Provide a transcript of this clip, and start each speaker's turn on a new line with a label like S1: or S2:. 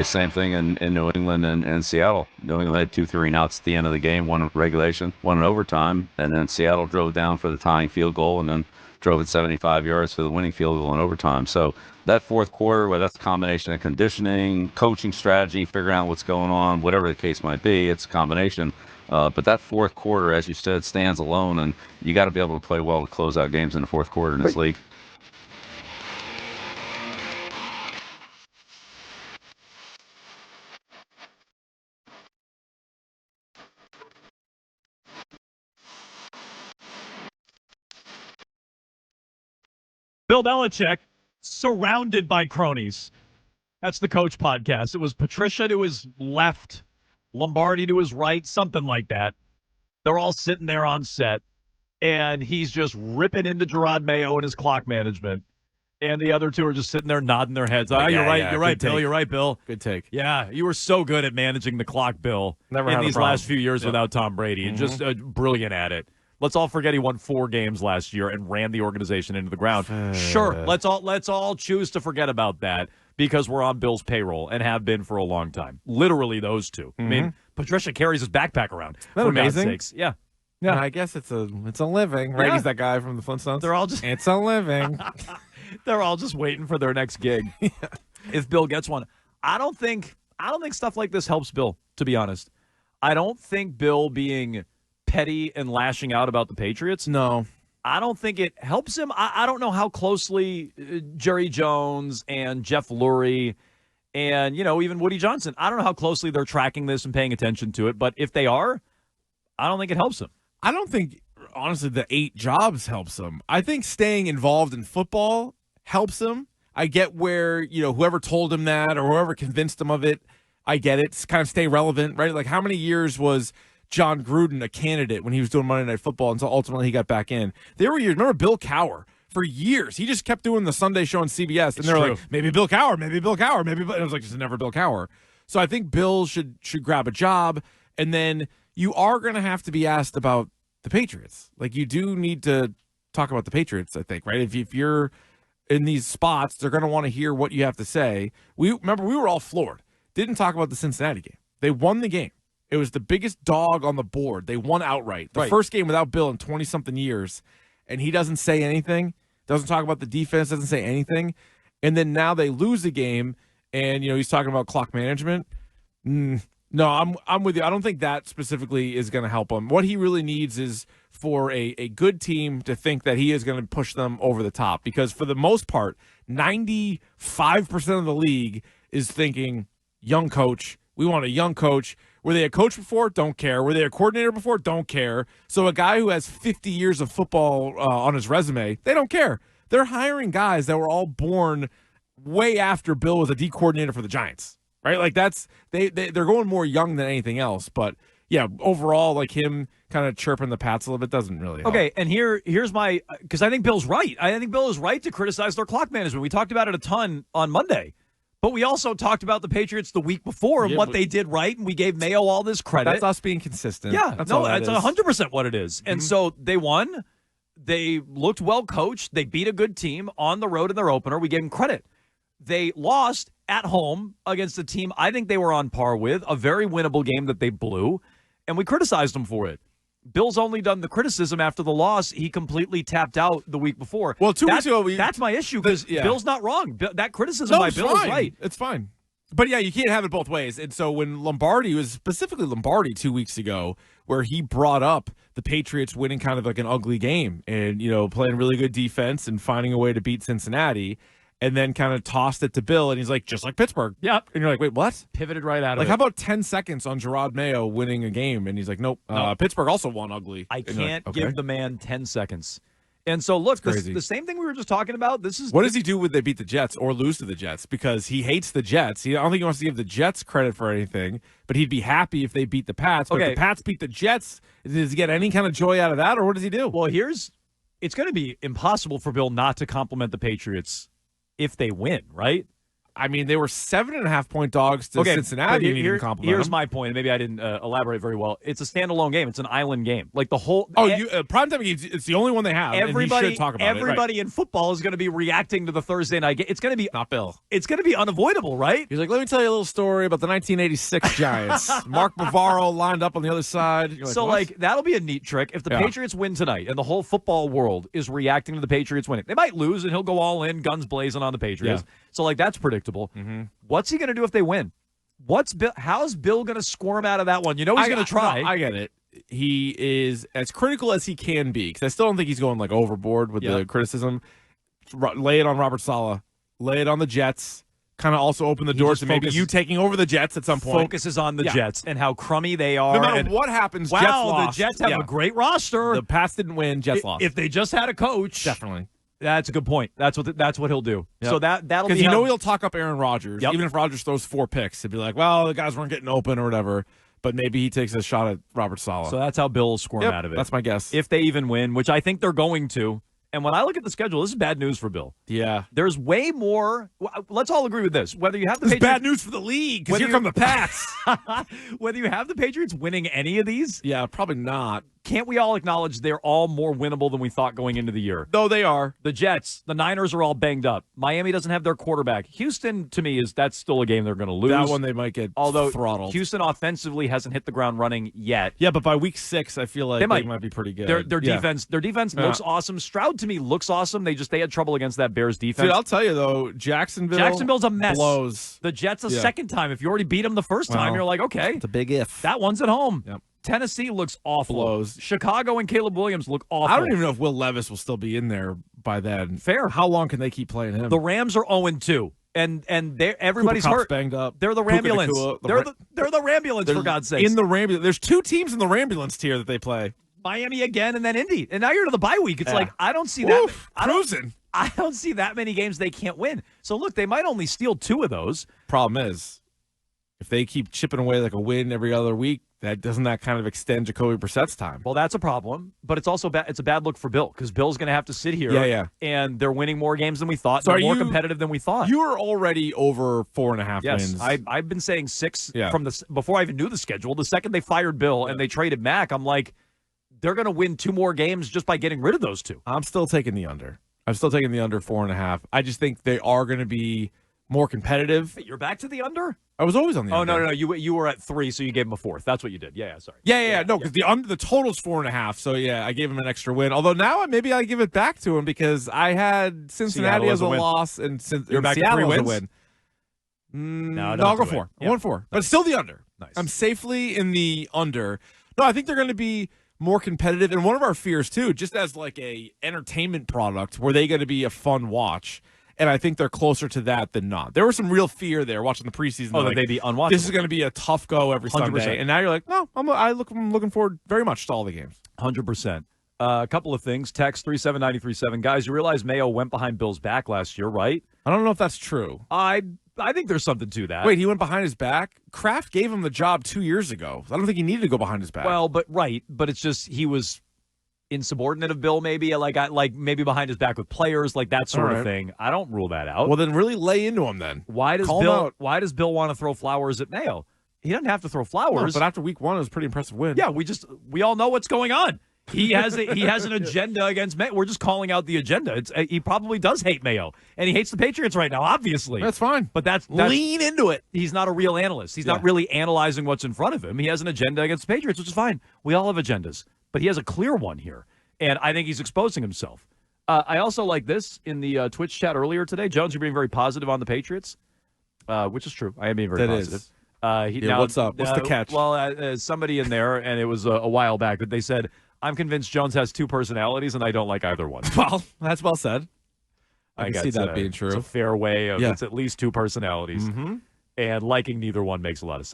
S1: Same thing in New England and Seattle. New England had 2 3 outs at the end of the game, one in regulation, one in overtime, and then Seattle drove down for the tying field goal and then drove it 75 yards for the winning field goal in overtime. So that fourth quarter, well, that's a combination of conditioning, coaching strategy, figuring out what's going on, whatever the case might be. It's a combination. But that fourth quarter, as you said, stands alone, and you got to be able to play well to close out games in the fourth quarter in this league.
S2: Bill Belichick, surrounded by cronies. That's the Coach podcast. It was Patricia to his left, Lombardi to his right, something like that. They're all sitting there on set, and he's just ripping into Jerod Mayo and his clock management. And the other two are just sitting there nodding their heads.
S3: Yeah,
S2: You're right.
S3: yeah,
S2: You're right,
S3: good
S2: Bill.
S3: take.
S2: You're right, Bill.
S3: Good take.
S2: Yeah, you were so good at managing the clock, Bill,
S3: Never
S2: in
S3: had a
S2: these
S3: problem.
S2: last few years without Tom Brady. And just brilliant at it. Let's all forget he won 4 games last year and ran the organization into the ground. Sure, let's all choose to forget about that because we're on Bill's payroll and have been for a long time. Literally those two. I mean, Patricia carries his backpack around.
S3: Isn't that
S2: for God's
S3: amazing?
S2: sakes. Yeah.
S3: Yeah, I guess it's a living, right?
S2: Yeah.
S3: He's that guy from the Flintstones.
S2: They're all just
S3: It's a living.
S2: they're all just waiting for their next gig. If Bill gets one. I don't think stuff like this helps Bill, to be honest. I don't think Bill being petty and lashing out about the Patriots.
S3: No.
S2: I don't think it helps him. I don't know how closely Jerry Jones and Jeff Lurie and, even Woody Johnson, I don't know how closely they're tracking this and paying attention to it. But if they are, I don't think it helps him.
S3: I don't think, honestly, the 8 jobs helps him. I think staying involved in football helps him. I get where, whoever told him that or whoever convinced him of it, I get it. It's kind of stay relevant, right? Like how many years was John Gruden a candidate when he was doing Monday Night Football until ultimately he got back in? There were years. Remember Bill Cowher? For years, he just kept doing the Sunday show on CBS, and they're like, maybe Bill Cowher, maybe Bill Cowher, maybe. And I was like, it's never Bill Cowher. So I think Bill should grab a job, and then you are going to have to be asked about the Patriots. Like you do need to talk about the Patriots, I think, right? If you're in these spots, they're going to want to hear what you have to say. We were all floored. Didn't talk about the Cincinnati game. They won the game. It was the biggest dog on the board. They won outright. The first game without Bill in 20-something years, and he doesn't say anything, doesn't talk about the defense, doesn't say anything. And then now they lose the game, and, he's talking about clock management. No, I'm with you. I don't think that specifically is going to help him. What he really needs is for a good team to think that he is going to push them over the top because for the most part, 95% of the league is thinking, young coach, we want a young coach. Were they a coach before? Don't care. Were they a coordinator before? Don't care. So a guy who has 50 years of football on his resume, they don't care. They're hiring guys that were all born way after Bill was a D coordinator for the Giants, right? Like they're going more young than anything else. But yeah, overall, like him kind of chirping the Pats a little bit doesn't really help.
S2: Okay, and here's my – because I think Bill's right. I think Bill is right to criticize their clock management. We talked about it a ton on Monday. But we also talked about the Patriots the week before and what they did right, and we gave Mayo all this credit.
S3: That's us being consistent.
S2: Yeah,
S3: that's
S2: 100% what it is. And so they won. They looked well coached. They beat a good team on the road in their opener. We gave them credit. They lost at home against a team I think they were on par with, a very winnable game that they blew, and we criticized them for it. Bill's only done the criticism after the loss. He completely tapped out the week before.
S3: Well, 2 weeks ago,
S2: that's my issue because Bill's not wrong. That criticism by Bill is right.
S3: It's fine. But yeah, you can't have it both ways. And so when Lombardi was specifically 2 weeks ago, where he brought up the Patriots winning kind of like an ugly game and, playing really good defense and finding a way to beat Cincinnati, and then kind of tossed it to Bill, and he's like, just like Pittsburgh.
S2: Yep.
S3: And you're like, wait, what?
S2: Pivoted right out of it.
S3: Like, how about 10 seconds on Jerod Mayo winning a game? And he's like, nope. Pittsburgh also won ugly.
S2: I can't give the man 10 seconds. And so, look, the same thing we were just talking about.
S3: What does he do when they beat the Jets or lose to the Jets? Because he hates the Jets. I don't think he wants to give the Jets credit for anything, but he'd be happy if they beat the Pats. But if the Pats beat the Jets, does he get any kind of joy out of that, or what does he do?
S2: Well, it's going to be impossible for Bill not to compliment the Patriots if they win, right?
S3: I mean, they were 7.5-point dogs to Cincinnati.
S2: But
S3: You didn't compliment
S2: here's
S3: them.
S2: my point. And maybe I didn't elaborate very well. It's a standalone game. It's an island game. Like the whole.
S3: Primetime games. It's the only one they have.
S2: Everybody,
S3: and he should talk about
S2: everybody
S3: it.
S2: in football is going to be reacting to the Thursday night game. It's going to be
S3: Not Bill.
S2: It's going to be unavoidable, right?
S3: He's like, let me tell you a little story about the 1986 Giants. Mark Bavaro lined up on the other side. You're
S2: So,
S3: what?
S2: that'll be a neat trick. If the Patriots win tonight and the whole football world is reacting to the Patriots winning, they might lose and he'll go all in, guns blazing on the Patriots.
S3: Yeah.
S2: So, that's predictable. Mm-hmm. What's he going to do if they win? How's Bill going to squirm out of that one? You know he's going to try.
S3: No, I get it. He is as critical as he can be, because I still don't think he's going overboard with the criticism. Lay it on Robert Saleh. Lay it on the Jets. Kind of also open the door to maybe you taking over the Jets at some point.
S2: Focuses on the Jets and how crummy they are.
S3: No matter what happens, Jets lost.
S2: The Jets have a great roster.
S3: The Pats didn't win. Jets lost.
S2: If they just had a coach,
S3: definitely.
S2: That's a good point. That's what he'll do. Yep. So that'll be
S3: because he'll talk up Aaron Rodgers. Even if Rodgers throws 4 picks, he'd be like, well, the guys weren't getting open or whatever. But maybe he takes a shot at Robert Saleh.
S2: So that's how Bill will squirm out of it.
S3: That's my guess.
S2: If they even win, which I think they're going to. And when I look at the schedule, this is bad news for Bill.
S3: Yeah.
S2: There's way more. Let's all agree with this. Whether you have the
S3: This
S2: Patriots,
S3: is bad news for the league, because here come the Pats.
S2: Whether you have the Patriots winning any of these.
S3: Yeah, probably not.
S2: Can't we all acknowledge they're all more winnable than we thought going into the year?
S3: No, they are.
S2: The Jets, the Niners are all banged up. Miami doesn't have their quarterback. Houston, to me, that's still a game they're going to lose.
S3: That one they might get throttled.
S2: Houston offensively hasn't hit the ground running yet.
S3: Yeah, but by week 6, I feel like they might be pretty good.
S2: Their defense looks awesome. Stroud, to me, looks awesome. They had trouble against that Bears defense.
S3: Dude, I'll tell you, though, Jacksonville's
S2: a mess.
S3: Blows.
S2: The Jets a second time. If you already beat them the first time, you're like, okay.
S3: It's a big if.
S2: That one's at home.
S3: Yep.
S2: Tennessee looks awful.
S3: Blows.
S2: Chicago and Caleb Williams look awful.
S3: I don't even know if Will Levis will still be in there by then.
S2: Fair.
S3: How long can they keep playing him?
S2: The Rams are 0-2. And everybody's hurt.
S3: Banged up.
S2: They're the Rambulance. They're the Rambulance, for God's sake.
S3: In the Rambulance. There's 2 teams in the Rambulance tier that they play.
S2: Miami again and then Indy. And now you're to the bye week. It's like, I don't see that.
S3: Cruising.
S2: I don't see that many games they can't win. So, look, they might only steal 2 of those.
S3: Problem is, if they keep chipping away like a win every other week, doesn't that kind of extend Jacoby Brissett's time?
S2: Well, that's a problem, but it's also it's a bad look for Bill, because Bill's going to have to sit here. And they're winning more games than we thought. So they're more competitive than we thought.
S3: You were already over 4.5 wins.
S2: Yes, I've been saying 6 from before I even knew the schedule. The second they fired Bill and they traded Mack, I'm like, they're going to win 2 more games just by getting rid of those 2.
S3: I'm still taking the under. I'm still taking the under 4.5. I just think they are going to be more competitive.
S2: You're back to the under?
S3: I was always on the under.
S2: Oh, no. You were at 3, so you gave him a 4th. That's what you did. Yeah, sorry.
S3: Yeah. No, because the total's 4.5. So, I gave him an extra win. Although now maybe I give it back to him, because I had Cincinnati as a loss and
S2: you're back
S3: Seattle
S2: to 3
S3: as a
S2: wins?
S3: win.
S2: No,
S3: I'll go 4.
S2: Yeah.
S3: I won 4. But still the under.
S2: Nice.
S3: I'm safely in the under. No, I think they're going to be more competitive. And one of our fears, too, just as like a entertainment product, were they going to be a fun watch? And I think they're closer to that than not. There was some real fear there watching the preseason.
S2: That they'd be unwatchable.
S3: This is going to be a tough go every
S2: 100%.
S3: Sunday. And now you're like, no, I'm looking forward very much to all the games.
S2: 100%. A couple of things. Text 37937. Guys, you realize Mayo went behind Bill's back last year, right?
S3: I don't know if that's true.
S2: I think there's something to that.
S3: Wait, he went behind his back? Kraft gave him the job 2 years ago. I don't think he needed to go behind his back.
S2: Well, but it's just he was insubordinate of Bill, maybe like maybe behind his back with players, like that sort of thing. I don't rule that out.
S3: Well, then really lay into him then.
S2: Why does Bill want to throw flowers at Mayo? He doesn't have to throw flowers.
S3: No, but after week 1, it was a pretty impressive win.
S2: Yeah, we all know what's going on. He has an agenda against Mayo. We're just calling out the agenda. He probably does hate Mayo, and he hates the Patriots right now, obviously.
S3: That's fine.
S2: But that's
S3: lean into it.
S2: He's not a real analyst. He's not really analyzing what's in front of him. He has an agenda against the Patriots, which is fine. We all have agendas. But he has a clear one here, and I think he's exposing himself. I also like this in the Twitch chat earlier today. Jones, you're being very positive on the Patriots, which is true. I am being very positive.
S3: What's up? What's the catch?
S2: Well, somebody in there, and it was a while back, but they said, I'm convinced Jones has 2 personalities, and I don't like either one.
S3: Well, that's well said. I can see that being true.
S2: It's a fair way of it's at least 2 personalities,
S3: Mm-hmm.
S2: and liking neither one makes a lot of sense.